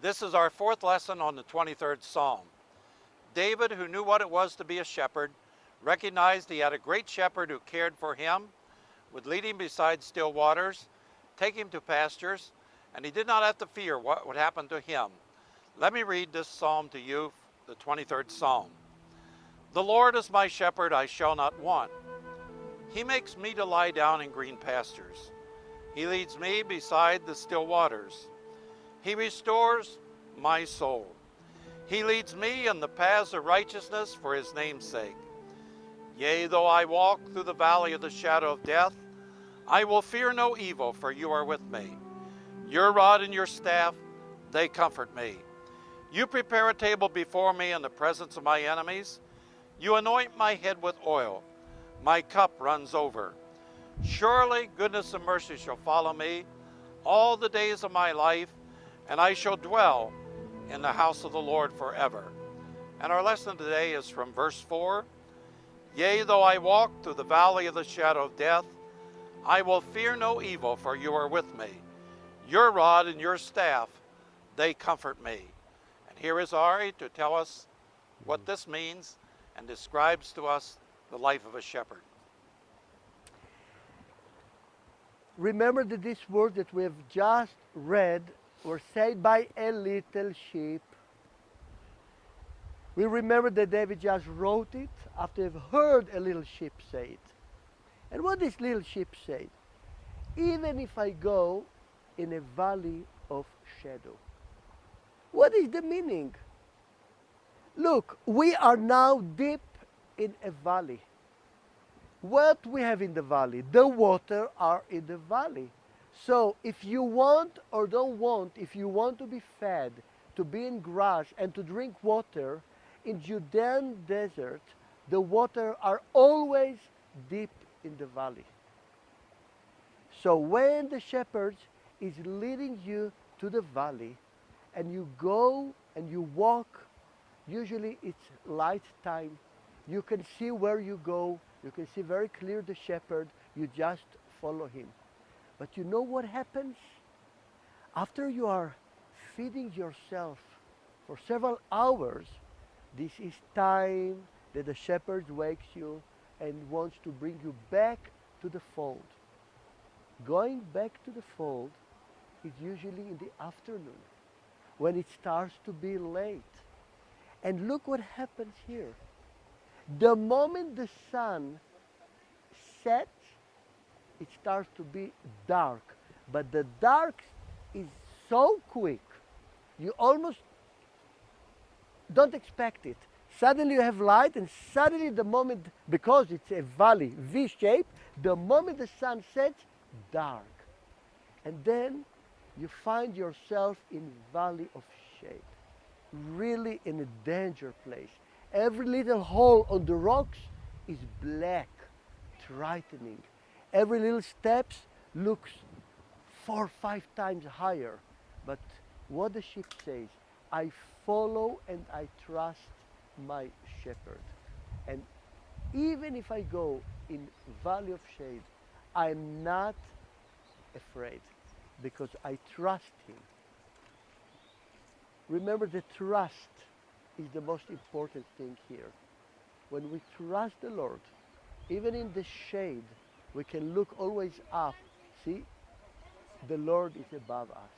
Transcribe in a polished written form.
This is our fourth lesson on the 23rd Psalm. David, who knew what it was to be a shepherd, recognized he had a great shepherd who cared for him, would lead him beside still waters, take him to pastures, and he did not have to fear what would happen to him. Let me read this psalm to you, the 23rd Psalm. The Lord is my shepherd, I shall not want. He makes me to lie down in green pastures. He leads me beside the still waters. He restores my soul. He leads me in the paths of righteousness for his name's sake. Yea, though I walk through the valley of the shadow of death, I will fear no evil, for you are with me. Your rod and your staff, they comfort me. You prepare a table before me in the presence of my enemies. You anoint my head with oil. My cup runs over. Surely goodness and mercy shall follow me all the days of my life, and I shall dwell in the house of the Lord forever. And our lesson today is from verse 4. Yea, though I walk through the valley of the shadow of death, I will fear no evil, for you are with me. Your rod and your staff, they comfort me. And here is Arie to tell us what this means and describes to us the life of a shepherd. Remember that these words that we have just read were said by a little sheep. We remember that David just wrote it after have heard a little sheep say it. And what this little sheep said, even if I go in a valley of shadow. What is the meaning? Look, we are now deep in a valley. What we have in the valley? The water are in the valley. So if you want or don't want, if you want to be fed, to be in grass and to drink water, in Judean desert, the water are always deep in the valley. So when the shepherd is leading you to the valley and you go and you walk, usually it's light time, you can see where you go, you can see very clear the shepherd, you just follow him. But you know what happens? After you are feeding yourself for several hours, this is time that the shepherd wakes you and wants to bring you back to the fold. Going back to the fold is usually in the afternoon, when it starts to be late. And look what happens here. The moment the sun sets, it starts to be dark. But the dark is so quick, you almost don't expect it. Suddenly you have light, and suddenly the moment, because it's a valley, V-shape, the moment the sun sets, dark. And then you find yourself in valley of shade, really in a danger place. Every little hole on the rocks is black, frightening. Every little steps looks 4 or 5 times higher. But what the sheep says, I follow and I trust my shepherd. And even if I go in valley of shade, I'm not afraid because I trust him. Remember, the trust is the most important thing here. When we trust the Lord, even in the shade, we can look always up. See, the Lord is above us.